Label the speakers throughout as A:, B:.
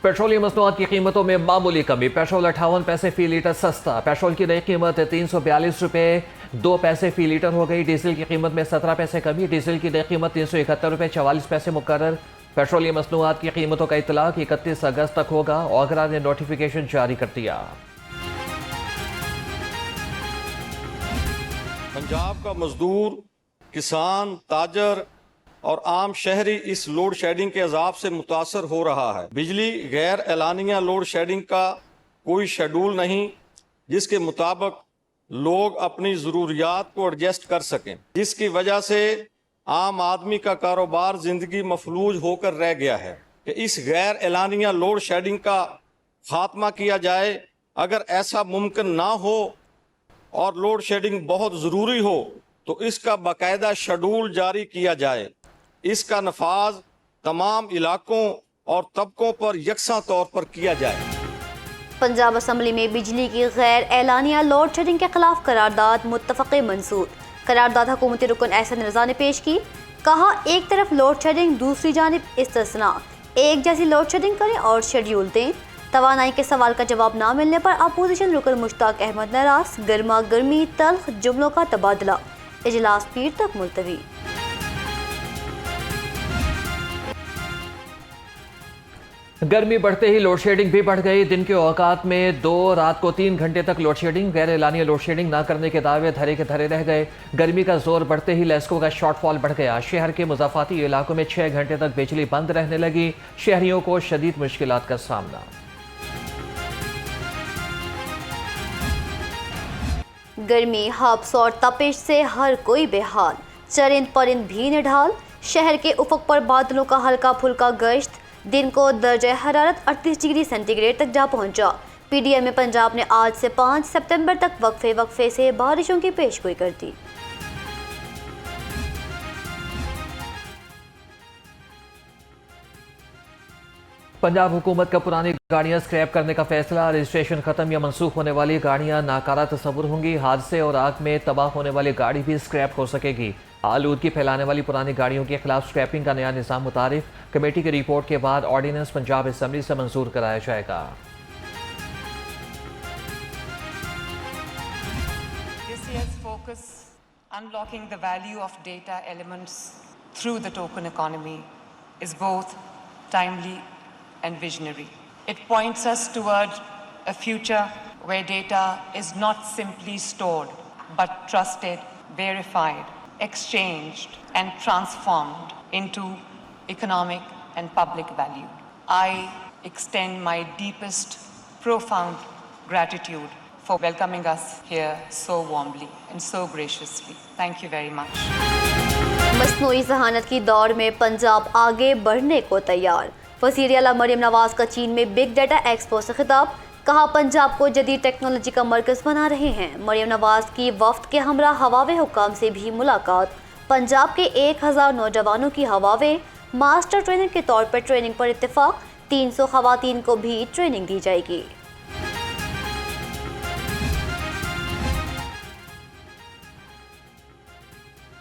A: Petroleum मसनूआत की कीमतों में मामूली कमी। पेट्रोल 58 पैसे फी लीटर सस्ता। पेट्रोल की नई कीमत 342 रुपये 2 पैसे फी लीटर हो गई। डीजल की कीमत में 17 पैसे कमी। डीजल की नई कीमत 371 रुपये 44 पैसे मुकर्रर। पेट्रोलियम मसनूआत की कीमतों का इतलाक 31 अगस्त तक होगा। ओगरा ने नोटिफिकेशन जारी कर दिया।
B: पंजाब का मजदूर, किसान, ताजर और आम शहरी इस लोड शेडिंग के अजाब से मुतासर हो रहा है। बिजली गैर एलानिया लोड शेडिंग का कोई शेड्यूल नहीं जिसके मुताबिक लोग अपनी ज़रूरियात को एडजस्ट कर सकें, जिसकी वजह से आम आदमी का कारोबार ज़िंदगी मफलूज होकर रह गया है कि इस गैर एलानिया लोड शेडिंग का खात्मा किया जाए। अगर ऐसा मुमकिन ना हो और लोड शेडिंग बहुत ज़रूरी हो तो इसका बाकायदा शेड्यूल जारी किया जाए। इसका नफाज तमाम इलाकों और तबकों पर यकसा तौर पर किया जाए।
C: पंजाब असम्बली में बिजली की गैर एलानिया लोड शेडिंग के खिलाफ करारदाद मुत्तफ़क़े मंसूर। करारदाद हुकूमती रुकन एहसन रज़ा ने पेश की। कहा, एक तरफ लोड शेडिंग, दूसरी जानिब इस्तिस्ना। एक जैसी लोड शेडिंग करें और शेड्यूल दें। तवानाई के सवाल का जवाब ना मिलने पर अपोजिशन रुकन मुश्ताक अहमद नाराज। गर्मा गर्मी तल्ख जुमलों का तबादला। इजलास पीर तक मुलतवी।
A: गर्मी बढ़ते ही लोड शेडिंग भी बढ़ गई। दिन के औकात में 2, रात को 3 घंटे तक लोड शेडिंग। गैर एलानिया लोड शेडिंग न करने के दावे धरे के धरे रह गए। गर्मी का जोर बढ़ते ही लेस्को का शॉर्टफॉल बढ़ गया। शहर के मुजाफाती इलाकों में 6 घंटे तक बिजली बंद रहने लगी। शहरियों को शदीद मुश्किलात का सामना।
C: गर्मी, हब्स और तपिश से हर कोई बेहाल। चरिंद परिंद भी निढाल। शहर के उफक पर बादलों का हल्का फुल्का गश्त। दिन को दर्जा हरारत 38 डिग्री सेंटीग्रेड तक जा पहुंचा। पीडीएम में पंजाब ने आज से 5 सितंबर तक वक्फे से बारिशों की पेशगोई कर दी।
A: पंजाब हुकूमत का पुरानी गाड़ियां स्क्रैप करने का फैसला। रजिस्ट्रेशन खत्म या मनसूख होने वाली गाड़ियां नाकारा तस्वुर होंगी। हादसे और आग में तबाह होने वाली गाड़ी भी स्क्रैप हो सकेगी। आलूदगी फैलाने वाली पुरानी गाड़ियों के खिलाफ स्क्रैपिंग का नया निज़ाम मुतारिफ। कमेटी की रिपोर्ट के बाद ऑर्डिनेंस पंजाब असम्बली से मंजूर कराया जाएगा।
D: This year's focus, unlocking the value of data elements through the token economy, is both timely and visionary. It points us toward a future where data is not simply stored, but trusted, verified, exchanged and transformed into economic and public value. I extend my deepest, profound gratitude for welcoming us here so warmly and so graciously. Thank you very much.
C: मसनूई ज़हानत की दौर में पंजाब आगे बढ़ने को तैयार। वज़ीर आला मरियम नवाज का चीन में बिग डाटा एक्सपो से खिताब। कहा, पंजाब को जदीद टेक्नोलॉजी का मरकज़ बना रहे हैं। मरियम नवाज की वफ्द के हमरा हवावे हुक्काम से भी मुलाकात। पंजाब के 1000 नौजवानों की हवावे मास्टर ट्रेनर के तौर पर ट्रेनिंग पर इत्तेफाक। 300 खवातीन को भी ट्रेनिंग दी जाएगी।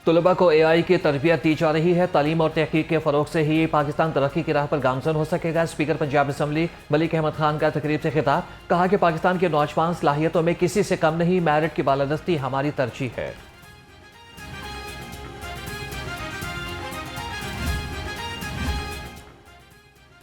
A: तलबा को AI की तरबियत दी जा रही है। तालीम और तहकीक के फ़रोग से ही पाकिस्तान तरक्की की राह पर गामजन हो सकेगा। स्पीकर पंजाब असम्बली मलिक अहमद खान का तकरीब से खिताब। कहा कि पाकिस्तान के नौजवान सलाहियतों में किसी से कम नहीं। मेरिट की बालादस्ती हमारी तरजीह है।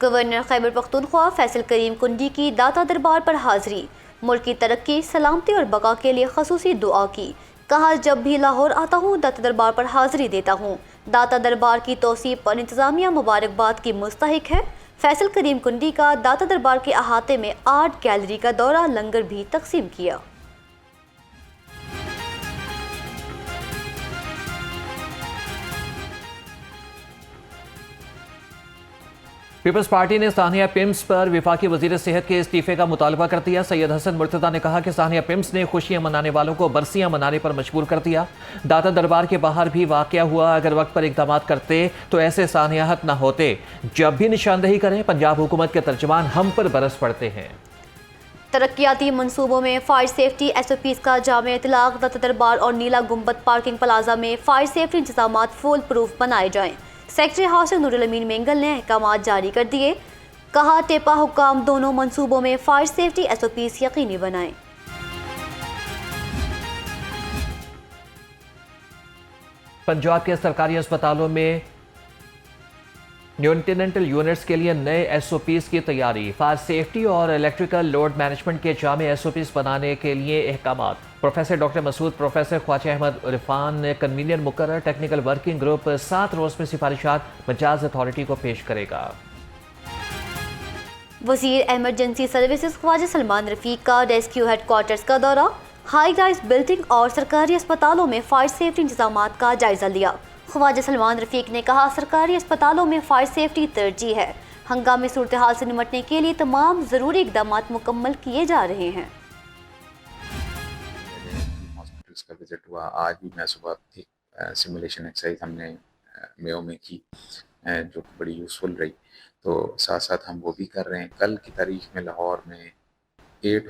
C: गवर्नर खैबर पख्तूनख्वा फैसल करीम कुंडी की दाता दरबार पर हाजिरी। मुल्क की तरक्की, सलामती और बका के लिए खसूसी दुआ की। कहा, जब भी लाहौर आता हूँ दाता दरबार पर हाजिरी देता हूँ। दाता दरबार की तौसीब पर इंतजामिया मुबारकबाद की मुस्तहिक है। फैसल करीम कुंडी का दाता दरबार के अहाते में आर्ट गैलरी का दौरा, लंगर भी तकसीम किया।
A: पीपल्स पार्टी ने सानिया पिम्स पर विफाकी वजीर सेहत के इस्तीफे का मुतालबा कर दिया। सैयद हसन मुर्तज़ा ने कहा कि सानिया पिम्स ने खुशियां मनाने वालों को बरसियां मनाने पर मजबूर कर दिया। दाता दरबार के बाहर भी वाकया हुआ। अगर वक्त पर इकदाम करते तो ऐसे सानियाहत न होते। जब भी निशानदेही करें, पंजाब हुकूमत के तर्जमान हम पर बरस पड़ते हैं।
C: तरक्याती मंसूबों में फायर सेफ्टी SOPs का जामे इतलाक। दाता दरबार और नीला गुम्बद पार्किंग प्लाजा में फायर सेफ्टी इंतजाम फुल प्रूफ बनाए जाएं। सेक्रेटरी हाउसिंग नूरुल अमीन मेंगल ने अहकामात जारी कर दिए। कहा टेपा हुक्काम दोनों मंसूबों में फायर सेफ्टी SOPs यकीनी बनाएं।
A: पंजाब के सरकारी अस्पतालों में न्यूटेनेंटल यूनिट्स के लिए नए SOPs की तैयारी, फायर सेफ्टी और इलेक्ट्रिकल लोड मैनेजमेंट के जामे SOPs बनाने के लिए अहकामात। Professor doctor Masood, professor Khwaja Ahmad Irfan ने कन्वीनियर मुकर्रर टेक्निकल वर्किंग ग्रुप 7 रोज में सिफारिशात मजाज अथॉरिटी को पेश करेगा।
C: वजीर एमरजेंसी सर्विसेज ख्वाजा सलमान रफीक का रेस्क्यू हेडक्वार्टर्स का दौरा, हाई राइज बिल्डिंग और सरकारी अस्पतालों में फायर सेफ्टी इंतजामात का जायजा लिया। ख्वाजा सलमान रफीक ने कहा सरकारी अस्पतालों में फायर सेफ्टी तरजीह है, हंगामी सूरत हाल से निपटने के लिए तमाम जरूरी इकदाम मुकम्मल किए जा रहे हैं।
E: हॉस्पिटल्स का विजिट हुआ, आज भी मैं सुबह एक सिमुलेशन एक्सरसाइज हमने मेयो में की जो बड़ी यूज़फुल रही, तो साथ साथ हम वो भी कर रहे हैं। कल की तारीख में लाहौर में 8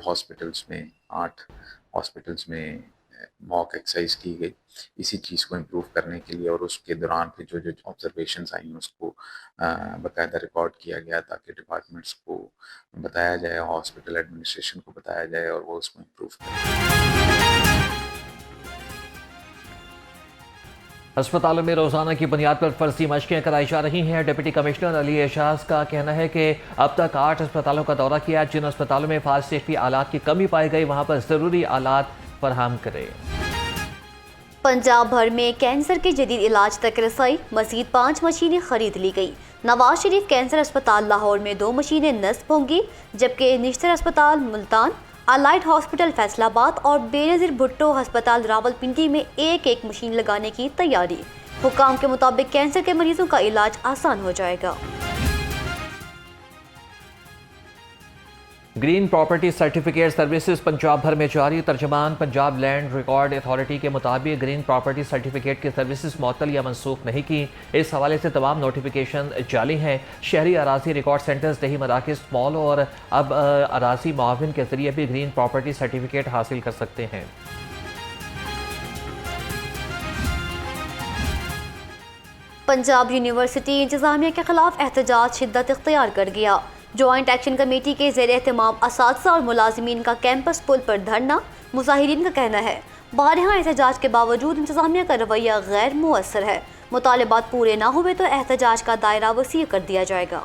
E: हॉस्पिटल्स में मॉक एक्सरसाइज की गई इसी चीज़ को इम्प्रूव करने के लिए, और उसके दौरान फिर जो ऑब्जर्वेशंस आई उसको बाकायदा रिकॉर्ड किया गया ताकि डिपार्टमेंट्स को बताया जाए, हॉस्पिटल एडमिनिस्ट्रेशन को बताया जाए और वो उसको इम्प्रूव करें।
A: अस्पतालों में रोजाना की बुनियाद पर फर्जी मशकें कराई जा रही हैं। डिप्टी कमिश्नर अली एजाज का कहना है कि अब तक 8 अस्पतालों का दौरा किया। जिन अस्पतालों में फायर सेफ्टी आलात की कमी पाई गई वहां पर जरूरी आलात फराहम करें।
C: पंजाब भर में कैंसर के जदीद इलाज तक रसाई, मजीद 5 मशीनें खरीद ली गई। नवाज शरीफ कैंसर अस्पताल लाहौर में 2 मशीनें नस्ब होंगी, जबकि निश्तर अस्पताल मुल्तान, अलाइड हॉस्पिटल फैसलाबाद और बेनज़ीर भुट्टो अस्पताल रावलपिंडी में एक मशीन लगाने की तैयारी। हुकाम के मुताबिक कैंसर के मरीजों का इलाज आसान हो जाएगा।
A: Green property certificate services Punjab भर में जारी। तर्जमान पंजाब लैंड रिकॉर्ड अथॉरिटी के मुताबिक ग्रीन प्रॉपर्टी सर्टिफिकेट की सर्विसेज मअतल या मनसूख नहीं की। इस हवाले से तमाम नोटिफिकेशन जाली हैं। शहरी अराजी रिकॉर्ड सेंटर्स, दही मराकज़, मॉल और अब अराजी मुआविन के जरिए भी ग्रीन प्रॉपर्टी सर्टिफिकेट हासिल कर सकते हैं।
C: पंजाब यूनिवर्सिटी इंतजामिया के खिलाफ एहतजाज शिद्दत इख्तियार कर गया। जॉइंट एक्शन कमेटी के ज़ेर एहतमाम असातिज़ा और मुलाजिमीन का कैंपस पुल पर धरना। मुजाहिरीन का कहना है बारहा एहतजाज के बावजूद इंतजामिया का रवैया गैर मुअस्सर है। मुतालबात पूरे ना हुए तो एहतजाज का दायरा वसी कर दिया जाएगा।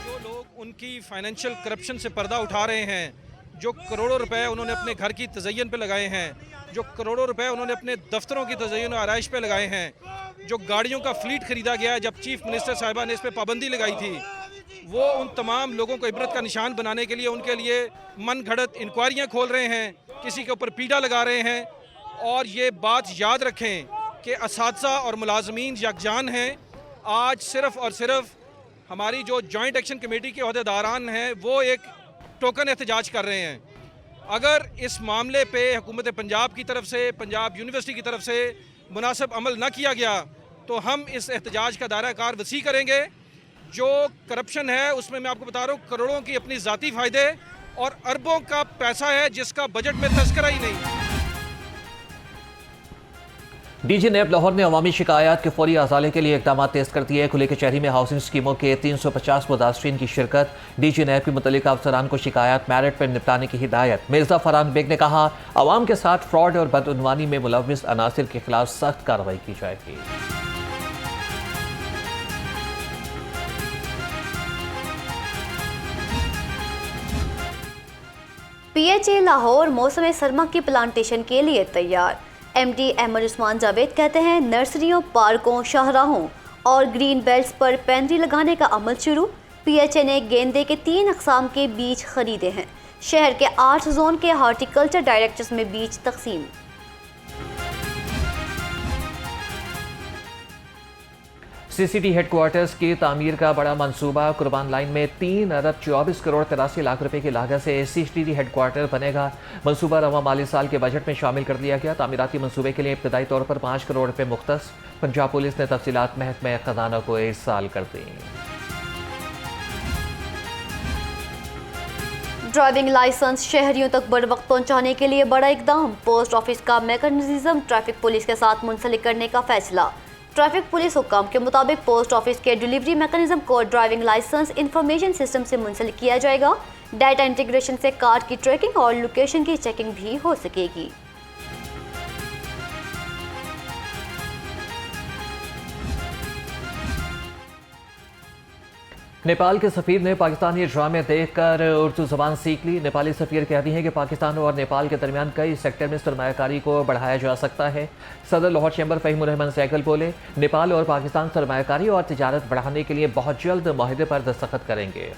F: जो लोग उनकी फाइनेंशियल करप्शन से पर्दा उठा रहे हैं, जो करोड़ों रुपए उन्होंने अपने घर की तज़य्युन पे लगाए हैं, जो करोड़ों रुपए उन्होंने अपने दफ्तरों की तज़य्युन और आराइश पे लगाए हैं, जो गाड़ियों का फ्लीट खरीदा गया है जब चीफ मिनिस्टर साहिबा ने इस पर पाबंदी लगाई थी, वो उन तमाम लोगों को इबरत का निशान बनाने के लिए उनके लिए मन घड़त इंक्वायरियाँ खोल रहे हैं, किसी के ऊपर पीड़ा लगा रहे हैं। और ये बात याद रखें कि असातिज़ा और मुलाजमीन यकजान हैं। आज सिर्फ़ और सिर्फ हमारी जो जॉइंट एक्शन कमेटी के अहदेदारान हैं वो एक टोकन एहतजाज कर रहे हैं। अगर इस मामले पे हुकूमत पंजाब की तरफ से, पंजाब यूनिवर्सिटी की तरफ से मुनासिब अमल न किया गया तो हम इस एहतजाज का दायरा कार वसी करेंगे। जो करप्शन है उसमें मैं आपको बता रहा हूँ करोड़ों की अपनी ज़ाती फ़ायदे और अरबों का पैसा है जिसका बजट में तस्करा ही नहीं।
A: डीजी नैब लाहौर ने अवामी शिकायत के फौरी अजाले के लिए इकदाम तेज कर दिए। खुले कचहरी में हाउसिंग स्कीमों के 350 मुदासरीन की शिरकत। डीजी नैब की मुतल्लिका अफसरान को शिकायत मेरिट पर निपटाने की हिदायत। मिर्जा फरहान बेग ने कहा अवाम के साथ फ्रॉड और बदउनवानी में मुलव्विस अनासिर के खिलाफ सख्त कार्रवाई की जाएगी।
C: PHA लाहौर मौसम सरमा की प्लांटेशन के लिए तैयार। MD अहमद उस्मान जावेद कहते हैं नर्सरियों, पार्कों, शाहराहों और ग्रीन बेल्ट्स पर पैंतरी लगाने का अमल शुरू। PHA ने गेंदे के 3 अक़साम के बीज खरीदे हैं। शहर के 8 जोन के हार्टिकल्चर डायरेक्टर्स में बीज तकसीम।
A: CCT हेडक्वार्टर्स की तामीर का बड़ा मंसूबा। कुर्बान लाइन में 3 अरब 24 करोड़ 83 लाख रुपए की लागत से CCT हेडक्वार्टर बनेगा। मंसूबा रवा माली साल के बजट में शामिल कर लिया गया। तामीराती मंसूबे के लिए इब्तदाई तौर पर 5 करोड़ रुपए मुख्तस। पंजाब पुलिस ने तफसीलात महकमे खजाना को इरसाल कर दी।
C: ड्राइविंग लाइसेंस शहरियों तक बर वक्त पहुँचाने के लिए बड़ा इकदाम। पोस्ट ऑफिस का मैकेनिज्म ट्रैफिक पुलिस के साथ मुंसलिक करने का फैसला। ट्रैफिक पुलिस हुक्म के मुताबिक पोस्ट ऑफिस के डिलीवरी मैकेनिज्म को ड्राइविंग लाइसेंस इंफॉर्मेशन सिस्टम से मुंसलिक किया जाएगा। डाटा इंटीग्रेशन से कार की ट्रैकिंग और लोकेशन की चेकिंग भी हो सकेगी।
A: नेपाल के सफीर ने पाकिस्तानी ड्रामे देखकर उर्दू ज़बान सीख ली। नेपाली सफीर कहती हैं कि पाकिस्तान और नेपाल के दरमियान कई सेक्टर में सरमायाकारी को बढ़ाया जा सकता है। सदर लाहौर चैम्बर फ़हीमुर रहमान सैगल बोले, नेपाल और पाकिस्तान सरमायाकारी और तिजारत बढ़ाने के लिए बहुत जल्द माहिदे पर दस्तखत करेंगे।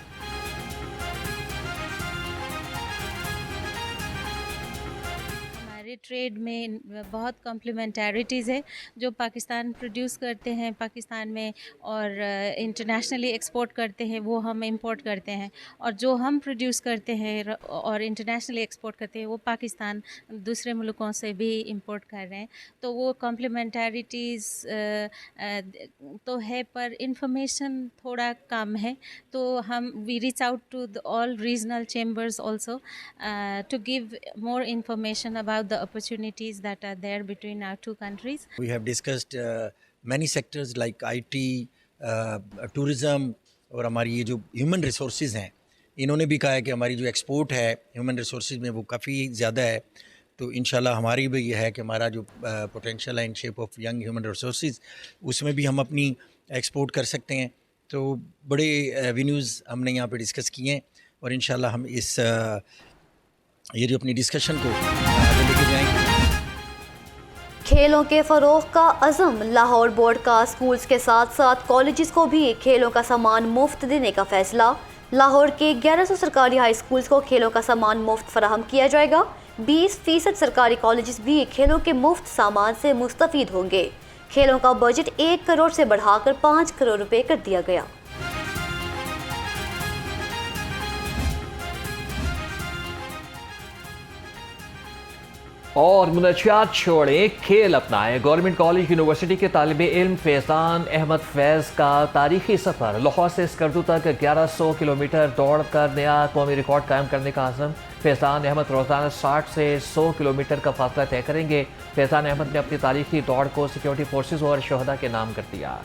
G: ट्रेड में बहुत कॉम्प्लीमेंटरिटीज़ है। जो पाकिस्तान प्रोड्यूस करते हैं पाकिस्तान में और इंटरनेशनली एक्सपोर्ट करते हैं वो हम इंपोर्ट करते हैं, और जो हम प्रोड्यूस करते हैं और इंटरनेशनली एक्सपोर्ट करते हैं वो पाकिस्तान दूसरे मुल्कों से भी इंपोर्ट कर रहे हैं। तो वो कॉम्प्लीमेंटरिटीज़ तो है, पर इंफॉर्मेशन थोड़ा कम है। तो हम we reach out to all regional chambers also to give more information about the opportunities that are there between our two countries.
H: We have discussed many sectors like IT, tourism और हमारी ये जो human resources हैं, इन्होंने भी कहा है कि हमारी जो एक्सपोर्ट है ह्यूमन रिसोर्सेज में वो काफ़ी ज़्यादा है। तो इंशाल्लाह हमारी भी ये है कि हमारा जो पोटेंशियल है in shape of young human resources, उसमें भी हम अपनी एक्सपोर्ट कर सकते हैं। तो बड़े एवेन्यूज़ हमने यहाँ पे डिस्कस किए हैं और इंशाल्लाह हम इस ये जो अपनी डिस्कशन को आगे लेके जाएंगे।
C: खेलों के फ़रोग़ का अज़म। लाहौर बोर्ड का स्कूल्स के साथ साथ कॉलेजेस को भी खेलों का सामान मुफ्त देने का फैसला। लाहौर के 1100 सरकारी हाई स्कूल्स को खेलों का सामान मुफ्त फराहम किया जाएगा। 20% सरकारी कॉलेजेस भी खेलों के मुफ्त सामान से मुस्तफ़ीद होंगे। खेलों का बजट 1 करोड़ से बढ़ाकर 5 करोड़ रुपए कर दिया गया।
A: और मुनशियात छोड़े, खेल अपनाएं। गवर्नमेंट कॉलेज यूनिवर्सिटी के तालिब इल्म फैज़ान अहमद फैज़ का तारीखी सफ़र। लाहौर से स्कर्दू तक 1100 किलोमीटर दौड़ कर नया कौमी रिकॉर्ड कायम करने का आज़म। फैज़ान अहमद रोज़ाना 60 से 100 किलोमीटर का फासला तय करेंगे। फैज़ान अहमद ने अपनी तारीखी दौड़ को सिक्योरिटी फोर्सेज और शहदा के नाम कर दिया।